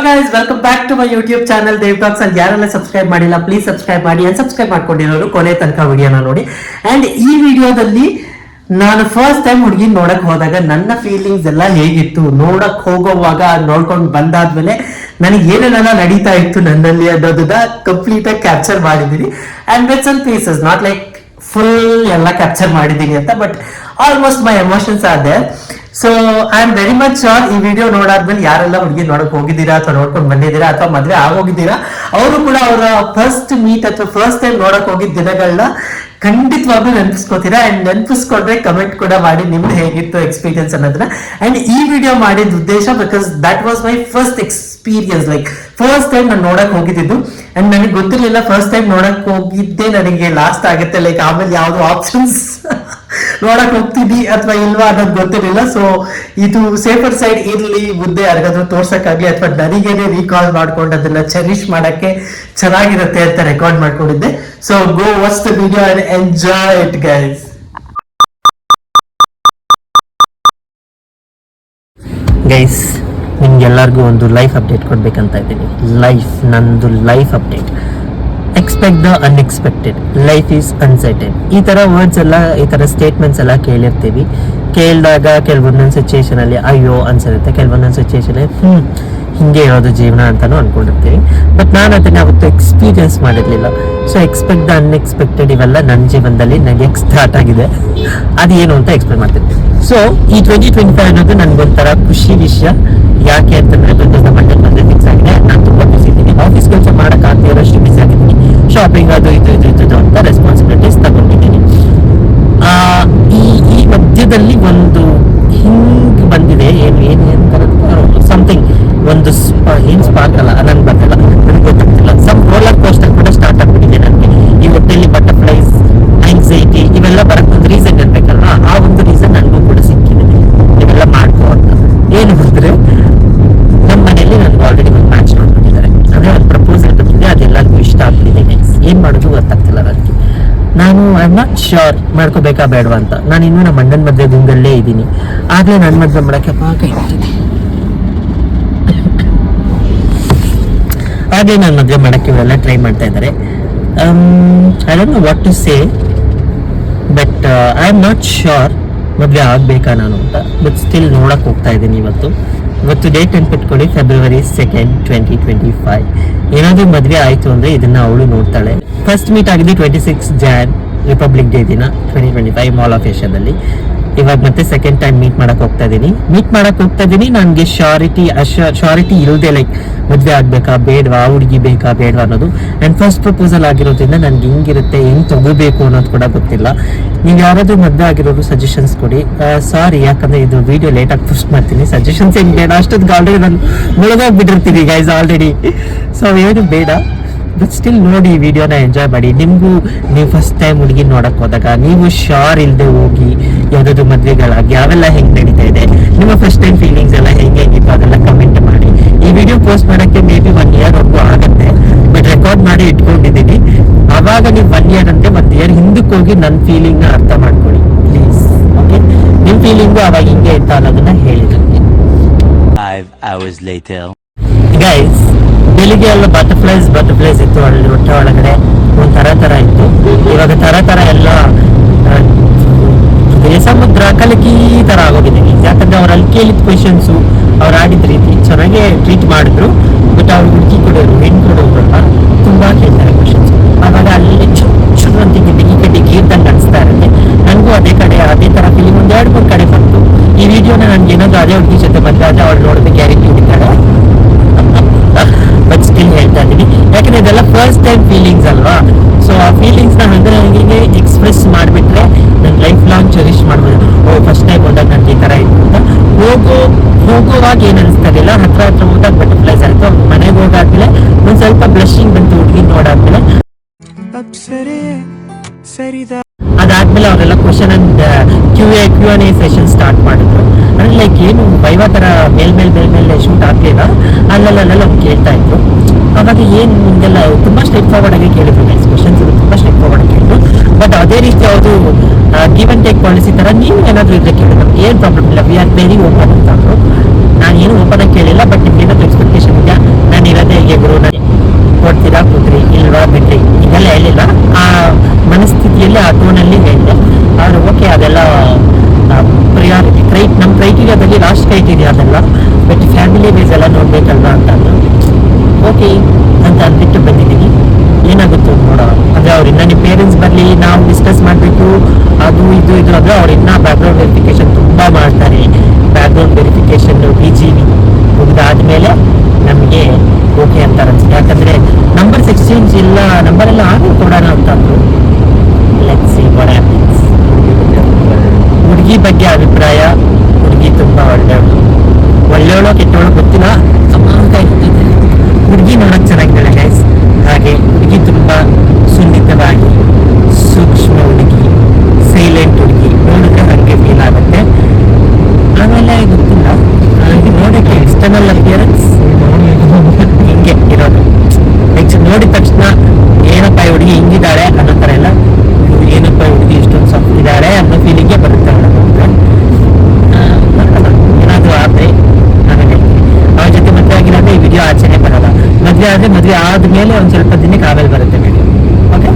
Guys, welcome back to my YouTube channel Dev Talks. ಅಲ್ಲಿ ಯಾರೆಲ್ಲ subscribe ಮಾಡಿಲ್ಲ ಪ್ಲೀಸ್ ಸಬ್ಸ್ಕ್ರೈಬ್ ಮಾಡಿ, ಅನ್ಸಬ್ಸ್ಕ್ರೈಬ್ ಮಾಡ್ಕೊಂಡಿರೋರು ಕೊನೆ ತನಕ ವಿಡಿಯೋನ ನೋಡಿ. ಅಂಡ್ ಈ ವಿಡಿಯೋದಲ್ಲಿ ನಾನು ಫಸ್ಟ್ ಟೈಮ್ ಹುಡುಗಿ ನೋಡಕ್ ಹೋದಾಗ ನನ್ನ ಫೀಲಿಂಗ್ಸ್ ಎಲ್ಲ ಹೇಗಿತ್ತು, ನೋಡಕ್ ಹೋಗೋವಾಗ ನೋಡ್ಕೊಂಡು ಬಂದಾದ್ಮೇಲೆ ನನಗೆ ಏನೇನೆಲ್ಲ ನಡೀತಾ ಇತ್ತು ನನ್ನಲ್ಲಿ ಅನ್ನೋದನ್ನ ಕಂಪ್ಲೀಟ್ ಆಗಿ ಕ್ಯಾಪ್ಚರ್ ಮಾಡಿದೀನಿ. And bits and pieces, not like full ಎಲ್ಲ ಕ್ಯಾಪ್ಚರ್ ಮಾಡಿದೀನಿ ಅಂತ, but almost my emotions are there. So I am very much sure ಈ ವಿಡಿಯೋ ನೋಡಾದ್ಮೇಲೆ ಯಾರೆಲ್ಲ ಹುಡುಗಿ ನೋಡಕ್ ಹೋಗಿದ್ದೀರಾ ಅಥವಾ ನೋಡ್ಕೊಂಡು ಬಂದಿದ್ದೀರಾ ಅಥವಾ ಮದ್ವೆ ಆಗೋಗಿದ್ದೀರಾ, ಅವರು ಕೂಡ ಅವರ ಫಸ್ಟ್ ಮೀಟ್ ಅಥವಾ ಫಸ್ಟ್ ಟೈಮ್ ನೋಡಕ್ ಹೋಗಿದ್ದ ದಿನಗಳನ್ನ ಖಂಡಿತವಾಗ್ಲೂ ನೆನಪಿಸ್ಕೋತೀರಾ. ಅಂಡ್ ನೆನಪಿಸ್ಕೊಂಡ್ರೆ ಕಮೆಂಟ್ ಕೂಡ ಮಾಡಿ ನಿಮ್ದು ಹೇಗಿತ್ತು ಎಕ್ಸ್ಪೀರಿಯನ್ಸ್ ಅನ್ನೋದನ್ನ. ಅಂಡ್ ಈ ವಿಡಿಯೋ ಮಾಡಿದ ಉದ್ದೇಶ because that was my first experience, like first time ನಾನು ನೋಡಕ್ ಹೋಗಿದ್ದು. ಅಂಡ್ ನನಗೆ ಗೊತ್ತಿರ್ಲಿಲ್ಲ ಫಸ್ಟ್ ಟೈಮ್ ನೋಡಕ್ ಹೋಗಿದ್ದೆ ನನಗೆ ಲಾಸ್ಟ್ ಆಗುತ್ತೆ, ಲೈಕ್ ಆಮೇಲೆ ಯಾವ್ದು ಆಪ್ಷನ್ಸ್ ನೋಡಕ್ ಹೋಗ್ತೀನಿ ಅಥವಾ ಇಲ್ವಾ ಅನ್ನೋದು ಗೊತ್ತಿರಲಿಲ್ಲ. ಸೊ ಇದು ಸೇಫರ್ ಸೈಡ್ ಇರ್ಲಿ, ಮುದ್ದೆ ಯಾರಿಗಾದ್ರೂ ತೋರ್ಸಕ್ಕಾಗ್ಲಿ ಅಥವಾ ನನಗೇನೆ ರೀಕಾಲ್ ಮಾಡ್ಕೊಂಡು ಅದನ್ನ ಚೆರಿಶ್ ಮಾಡಕ್ಕೆ ಚೆನ್ನಾಗಿರುತ್ತೆ ಅಂತ ರೆಕಾರ್ಡ್ ಮಾಡ್ಕೊಂಡಿದ್ದೆ. So go watch the video and enjoy it guys. Guys, ನಿಮ್ಗೆಲ್ಲರಿಗೂ ಒಂದು ಲೈಫ್ ಅಪ್ಡೇಟ್ ಕೊಡ್ಬೇಕಂತ ಇದ್ದೀನಿ. ನಂದು life update. Expect the unexpected, life is uncertain. ಈ ತರ ವರ್ಡ್ಸ್ ಎಲ್ಲ, ಈ ತರ ಸ್ಟೇಟ್ಮೆಂಟ್ಸ್ ಎಲ್ಲ ಕೇಳಿರ್ತೀವಿ. ಕೇಳಿದಾಗ ಕೆಲವೊಂದೊಂದು ಸಿಚುಯೇಷನ್ ಅಲ್ಲಿ ಅಯ್ಯೋ ಅನ್ಸಿರುತ್ತೆ, ಕೆಲವೊಂದೊಂದು ಸಿಚುಯೇಷನ್ ಹಿಂಗೆ ಇರೋದು ಜೀವನ ಅಂತಾನು ಅನ್ಕೊಂಡಿರ್ತೀವಿ. ಬಟ್ ನಾನು ಅದನ್ನ ಅವತ್ತು ಎಕ್ಸ್ಪೀರಿಯನ್ಸ್ ಮಾಡಿರ್ಲಿಲ್ಲ. ಸೊ ಎಕ್ಸ್ಪೆಕ್ಟ್ ದ ಅನ್ಎಕ್ಸ್ಪೆಕ್ಟೆಡ್ ಇವೆಲ್ಲ ನನ್ನ ಜೀವನದಲ್ಲಿ ನಡೆಯಕ್ಕೆ ಸ್ಟಾರ್ಟ್ ಆಗಿದೆ. ಅದೇನು ಅಂತ ಎಕ್ಸ್ಪ್ಲೇನ್ ಮಾಡ್ತಿರ್ತೀನಿ. ಸೊ ಈ 2025 ಅನ್ನೋದು ನನ್ಗೊಂಥರ ಖುಷಿ ವಿಷಯ. ಯಾಕೆ ಅಂತಂದ್ರೆ ಮಂಡಲ್ ಬಂದ್ರೆ ಫಿಕ್ಸ್ ಆಗಿದೆ. ನಾನು ತುಂಬಾ ಬಿಸಿ ಇದ್ದೀನಿ, ಆಫೀಸ್ ಕೆಲಸ ಮಾಡಕ್ ಆಗ್ತಿರೋಷ್ಟು ಬಿಸಿ ಆಗಿದ್ದೀನಿ. ಶಾಪಿಂಗ್ ಅದು ಇದು ಅಂತ ರೆಸ್ಪಾನ್ಸಿಬಿಲಿಟೀಸ್ ತಗೊಂಡಿದ್ದೀನಿ. ಈ ಮಧ್ಯದಲ್ಲಿ ಒಂದು ಹಿಂಗ್ ಬಂದಿದೆ, ಸಮಥಿಂಗ್ ಒಂದು ಏನ್ ಸ್ಪಾರ್ಕ್ ಅಲ್ಲ, ನನ್ಗೆ ಬರ್ತಿಲ್ಲ, ನನಗೆ ಗೊತ್ತಾಗ್ತಿಲ್ಲ. ಸಮ್ ರೋಲರ್ ಕೋಸ್ಟರ್ ಕೂಡ ಸ್ಟಾರ್ಟ್ ಆಗ್ಬಿಟ್ಟಿದೆ ನನಗೆ. ಈ ಹೊಟ್ಟೆಲಿ ಬಟರ್ಫ್ಲೈಸ್, ಆಂಗ್ಸೈಟಿ ಇವೆಲ್ಲ ಬರಕ್ ಒಂದು ರೀಸನ್ ಇರ್ಬೇಕಲ್ವಾ. ಆ ಒಂದು ರೀಸನ್ ನನಗೂ ಕೂಡ ಸಿಕ್ಕಿದೆ, ಇವೆಲ್ಲ ಮಾಡ್ಕೋ ಅಂತ. ಏನು ಬಂದ್ರೆ ನಮ್ಮ ಮನೆಯಲ್ಲಿ ನನ್ಗೆ ಆಲ್ರೆಡಿ ಒಂದು ಮ್ಯಾಚ್ ನೋಡ್ಬಿಟ್ಟಿದ್ದಾರೆ, ಅಂದ್ರೆ ಒಂದು ಪ್ರಪೋಸಲ್ ಬಂದಿದೆ. ಅದೆಲ್ಲರಿಗೂ ಇಷ್ಟ ಆಗ್ತಿದೆ. ಏನ್ ಮಾಡೋದು ಗೊತ್ತಾಗ್ತಿಲ್ಲ ನನಗೆ. ನಾನು ಐ ಆಮ್ ನಾಟ್ ಶ್ಯೂರ್ ಮಾಡ್ಕೋಬೇಕಾ ಬೇಡವಾ ಅಂತ. ನಾನು ಇನ್ನೂ ನಮ್ಮ ಅಣ್ಣನ ಮದುವೆ ಗುಂಗಲ್ಲೇ ಇದ್ದೀನಿ. ಆಗ್ಲೇ ನನ್ನ ಮದುವೆ ಮಾಡಕ್ಕೆ ಕೈ ಬಿಟ್ಟಿದೆ. ಹಾಗೆ ನಾನು ಮದುವೆ ಮಾಡಕ್ಕೆ ಇವರೆಲ್ಲ ಟ್ರೈ ಮಾಡ್ತಾ ಇದ್ದಾರೆ. I don't know what to say, but I am not sure ಮದುವೆ ಆಗ್ಬೇಕಾ ನಾನು ಅಂತ. ಬಟ್ ಸ್ಟಿಲ್ ನೋಡಕ್ ಹೋಗ್ತಾ ಇದ್ದೀನಿ. ಇವತ್ತು ಡೇಟ್ ನೆನ್ಪಿಟ್ಕೊಳ್ಳಿ, February 2nd, 2025. ಏನಾದ್ರೂ ಮದುವೆ ಆಯ್ತು ಅಂದ್ರೆ ಇದನ್ನ ಅವಳು ನೋಡ್ತಾಳೆ. ಫಸ್ಟ್ ಮೀಟ್ ಆಗಿದೆ 26 Jan, ರಿಪಬ್ಲಿಕ್ ಡೇ ದಿನ 2025 ಮಾಲ್ ಆಫ್ ಏಷ್ಯಾದಲ್ಲಿ. ಇವಾಗ ಮತ್ತೆ ಸೆಕೆಂಡ್ ಟೈಮ್ ಮೀಟ್ ಮಾಡಕ್ ಹೋಗ್ತಾ ಇದೀನಿ. ನನ್ಗೆ ಶ್ಯೂರಿಟಿ ಇಲ್ಲದೆ, ಲೈಕ್ ಮದ್ವೆ ಆಗ್ಬೇಕಾ ಬೇಡವಾ, ಹುಡುಗಿ ಬೇಕಾ ಬೇಡವಾ ಅನ್ನೋದು. ಅಂಡ್ ಫಸ್ಟ್ ಪ್ರಪೋಸಲ್ ಆಗಿರೋದ್ರಿಂದ ನನ್ಗೆ ಹಿಂಗಿರುತ್ತೆ, ಹೆಂಗ್ ತಗೋಬೇಕು ಅನ್ನೋದು ಕೂಡ ಗೊತ್ತಿಲ್ಲ. ನೀವು ಯಾರಾದ್ರೂ ಮದ್ವೆ ಆಗಿರೋರು ಸಜೆಷನ್ಸ್ ಕೊಡಿ. ಸಾರಿ, ಯಾಕಂದ್ರೆ ಇದು ವಿಡಿಯೋ ಲೇಟ್ ಆಗಿ ಪೋಸ್ಟ್ ಮಾಡ್ತೀನಿ. ಸಜೆಷನ್ಸ್ ಏನ್ ಬೇಡ, ಅಷ್ಟೊತ್ತಿಗೆ ಆಲ್ರೆಡಿ ನಾನು ಮುಳುಗೋಗ್ಬಿಟ್ಟಿರ್ತೀನಿ ಗೈಸ್ ಆಲ್ರೆಡಿ. ಸೊ ಏನು ಬೇಡ, ಬಟ್ ಸ್ಟಿಲ್ ನೋಡಿ, ಈ ವಿಡಿಯೋನ ಎಂಜಾಯ್ ಮಾಡಿ. ನಿಮ್ಗೂ ನೀವು ಫಸ್ಟ್ ಟೈಮ್ ಹುಡುಗಿ ನೋಡಕ್ ಹೋದಾಗ ನೀವು ಶೋರ್ ಇಲ್ಲದೆ ಹೋಗಿ ಯಾವ್ದಾದ್ರು ಮದ್ವೆಗಳಾಗಿ ಅವೆಲ್ಲ ಹೆಂಗ್ ನಡೀತಾ ಇದೆ, ನಿಮ್ಮ ಫಸ್ಟ್ ಟೈಮ್ ಫೀಲಿಂಗ್ಸ್ ಎಲ್ಲ ಹೆಂಗಿತ್ತು ಅದೆಲ್ಲ ಕಮೆಂಟ್ ಮಾಡಿ. ಈ ವಿಡಿಯೋ ಪೋಸ್ಟ್ ಮಾಡಕ್ಕೆ ಮೇ ಬಿ 1 year ವರ್ಗೂ ಆಗುತ್ತೆ, ಬಟ್ ರೆಕಾರ್ಡ್ ಮಾಡಿ ಇಟ್ಕೊಂಡಿದ್ದೀನಿ. ಅವಾಗ ನೀವು 1 year ಅಂದ್ರೆ 1 year ಹಿಂದಕ್ಕೆ ಹೋಗಿ ನನ್ನ ಫೀಲಿಂಗ್ ನ ಅರ್ಥ ಮಾಡ್ಕೊಳ್ಳಿ ಪ್ಲೀಸ್. ಓಕೆ, ನಿಮ್ ಫೀಲಿಂಗು ಅವಾಗ ಹಿಂಗೆ ಇತ್ತು ಅನ್ನೋದನ್ನ ಹೇಳಿ ನನಗೆ. 5 hours later. ಗೈಸ್, ಬೆಳಿಗ್ಗೆ ಎಲ್ಲ ಬಟರ್ಫ್ಲೈಸ್ ಇತ್ತು ಹೊಟ್ಟೆ ಒಳಗಡೆ, ಒಂದು ತರ ಇತ್ತು. ಇವಾಗ ತರ ಎಲ್ಲ ಸಮುದ್ರ ಕಲಕಿ ತರ ಆಗೋಗಿದ್ದೀನಿ. ಯಾಕಂದ್ರೆ ಅವ್ರು ಅಲ್ಲಿ ಕೇಳಿದ ಕ್ವೆಶನ್ಸು, ಅವ್ರು ಆಡಿದ ರೀತಿ ಚೆನ್ನಾಗೇ ಟ್ರೀಟ್ ಮಾಡಿದ್ರು. ಬಟ್ ಅವ್ರು ಹುಡುಕಿ ಕೊಡೋರು, ಹೆಣ್ಣು ಕೊಡೋರಲ್ಲ, ತುಂಬಾ ಕೇಳ್ತಾರೆ ಕ್ವೆಶನ್ಸ್. ಆವಾಗ ಅಲ್ಲಿ ಚುರು ಅಂತ ಗಿಡ್ಡಿ ಗೀರ್ದಂಗೆ ಅನಿಸ್ತಾ ಇರುತ್ತೆ. ನನಗೂ ಅದೇ ತರ ಫೀಲಿಂಗ್ ಒಂದು 2-3 ಕಡೆ ಬಂತು. ಈ ವಿಡಿಯೋನ ನನ್ಗೆ ಏನಾದ್ರು ಅದೇ ಹುಡುಗಿ ಜೊತೆ ಮದುವೆ ಆದ್ರೆ ಅವ್ರು ನೋಡೋದು ಗ್ಯಾರಂಟಿ ಹಿಡಿತಾಳೆ. ಬಟ್ ಸ್ಟಿಲ್ ಹೇಳ್ತಾ ಇದ್ದೀನಿ, ಯಾಕಂದ್ರೆ ಇದೆಲ್ಲ ಫಸ್ಟ್ ಟೈಮ್ ಫೀಲಿಂಗ್ಸ್ ಅಲ್ವಾ. ಸೊ ಆ ಫೀಲಿಂಗ್ಸ್ ನ ಹಂಗೆ ಎಕ್ಸ್ಪ್ರೆಸ್ ಮಾಡಿಬಿಟ್ರೆ ನನ್ನ ಲೈಫ್ ಲಾಂಗ್ ಚೆರಿಶ್ ಮಾಡ್ಬೋದು. ಫಸ್ಟ್ ಟೈಮ್ ಹೋದಾಗ ನನ್ಗೆ ಈ ತರ ಇತ್ತು ಅಂತ. ಹೋಗುವಾಗ ಏನ್ ಅನಿಸ್ತಾರಿಲ್ಲ, ಹತ್ರ ಹೋದಾಗ ಬಟರ್ಫ್ಲೈಸ್ ಆಯ್ತು. ಮನೆಗೆ ಹೋಗಾದ್ಮೇಲೆ ಒಂದ್ ಸ್ವಲ್ಪ ಬ್ಲಶಿಂಗ್ ಬಂತು ಹುಡುಗಿ ನೋಡಾದ್ಮೇಲೆ. ಅದಾದ್ಮೇಲೆ ಅವರೆಲ್ಲ question and Q&A session start ಮಾಡಿದ್ರು. ಅಂದ್ರೆ ಲೈಕ್ ಏನು ವೈವಾ ತರ ಮೇಲ್ಮೇಲೆ ಶೂಟ್ ಆಗ್ಲಿಲ್ಲ, ಅಲ್ಲೆಲ್ಲ ಕೇಳ್ತಾ ಇದ್ರು. ಅವಾಗ ಏನ್ ನಿಮ್ಗೆಲ್ಲ ತುಂಬಾ ಸ್ಟ್ರೈಟ್ ಫಾರ್ವರ್ಡ್ ಆಗಿ ಕೇಳಿದ್ರು. ನೆಕ್ಸ್ಟ್ ಕ್ವಶನ್ಸ್ ತುಂಬಾ ಸ್ಟ್ರೈಟ್ ಫಾರ್ವರ್ಡ್ ಆಗಿ ಕೇಳಿದ್ರು. ಬಟ್ ಅದೇ ರೀತಿ ಅವರು ಗಿವ್ ಅಂಡ್ ಟೇಕ್ ಪಾಲಿಸಿ ತರ ನೀವು ಏನಾದ್ರು ಇದ್ರೆ ಕೇಳಿದ್ರು, ಏನ್ ಪ್ರಾಬ್ಲಮ್ ಇಲ್ಲ, ವಿ ಆರ್ ವೆರಿ ಓಪನ್ ಅಂತ ಅಂದ್ರು. ನಾನು ಏನು ಓಪನ್ ಆಗಿ ಕೇಳಿಲ್ಲ, ಬಟ್ ನಿಮ್ಗೆ ಏನಾದ್ರು ಎಕ್ಸ್ಪೆಕ್ಟೇಷನ್ ಇದೆಯಾ, ವಿಡಿಯೋದಲ್ಲಿ ಲಾಸ್ಟ್ ಕ್ರೈಟೀರಿಯಾ ಅದೆಲ್ಲ, ಬಟ್ ಫ್ಯಾಮಿಲಿ ಬೇಸ್ ಎಲ್ಲ ನೋಡ್ಬೇಕಲ್ವಾ ಅಂತ ಓಕೆ ಅಂತ ಅಂದ್ಬಿಟ್ಟು ಬಂದಿದ್ದೀನಿ. ಏನಾಗುತ್ತೋ ನೋಡೋಣ. ಅಂದರೆ ಅವ್ರು ಇನ್ನೂ ನಿಮ್ಮ ಪೇರೆಂಟ್ಸ್ ಬರಲಿ, ನಾವು ಡಿಸ್ಕಸ್ ಮಾಡಬೇಕು, ಅದು ಇದು ಅಂದರೆ ಅವ್ರು ಇನ್ನೂ ಬ್ಯಾಕ್ಗ್ರೌಂಡ್ ವೆರಿಫಿಕೇಶನ್ ತುಂಬ ಮಾಡ್ತಾರೆ. ಬ್ಯಾಕ್ಗ್ರೌಂಡ್ ವೆರಿಫಿಕೇಶನ್ BGV ಮುಗಿದಾದ್ಮೇಲೆ ನಮಗೆ ಓಕೆ ಅಂತ ಅನ್ಸುತ್ತೆ. ಯಾಕಂದರೆ ನಂಬರ್ಸ್ ಎಕ್ಸ್ಚೇಂಜ್ ಇಲ್ಲ, ನಂಬರ್ ಎಲ್ಲ ಆಮೇಲೆ ಕೊಡೋಣ ಅಂತಂದ್ರು. Let's see what happens. ಹುಡುಗಿ ಬಗ್ಗೆ ಅಭಿಪ್ರಾಯ, ಹುಡುಗಿ ತುಂಬ ಒಳ್ಳೆಯವಳು ಕೆಟ್ಟವಳು ಗೊತ್ತಿಲ್ಲ, ಹುಡುಗಿ ನೋಡೋಕೆ ಚೆನ್ನಾಗಿದ್ದಾಳೆ ಗೈಸ್. ಹಾಗೆ ಹುಡುಗಿ ತುಂಬ ಸುನ್ನಿತವಾಗಿ, ಸೂಕ್ಷ್ಮ ಹುಡುಗಿ, ಸೈಲೆಂಟ್ ಹುಡುಗಿ, ನೋಡಿದ್ರೆ ಹಾಗೆ ಫೀಲ್ ಆಗುತ್ತೆ. ಆಮೇಲೆ ಗೊತ್ತಿಲ್ಲ, ಇದು ನೋಡೋಕ್ಕೆ ಎಕ್ಸ್ಟರ್ನಲ್ ಅಪಿಯರೆನ್ಸ್ ಹಿಂಗೆ ಇರೋದು. ನೆಕ್ಸ್ಟ್ ನೋಡಿದ ತಕ್ಷಣ ಏನಪ್ಪ ಈ ಹುಡುಗಿ ಹಿಂಗಿದ್ದಾಳೆ ಅನ್ನೋ ಥರ ಎಲ್ಲ, ಏನಪ್ಪ ಈ ಹುಡುಗಿ ಇಷ್ಟೊಂದು ಸಾಫ್ಟ್ ಇದ್ದಾಳೆ ಅನ್ನೋ ಫೀಲಿಂಗೇ ಬರುತ್ತೆ ನೋಡಿದ್ರೆ. ಏನಾದರೂ ಆದರೆ ಆಮೇಲೆ ಅವ್ರ ಜೊತೆ ಮದುವೆ ಆಗಿಲ್ಲ ಅಂದರೆ ಈ ವಿಡಿಯೋ ಆಚೆನೆ ಬರಲ್ಲ. ಮದುವೆ ಆದರೆ ಮದುವೆ ಆದಮೇಲೆ ಒಂದು ಸ್ವಲ್ಪ ದಿನಕ್ಕೆ ಆಮೇಲೆ ಬರುತ್ತೆ ವಿಡಿಯೋ. ಓಕೆ.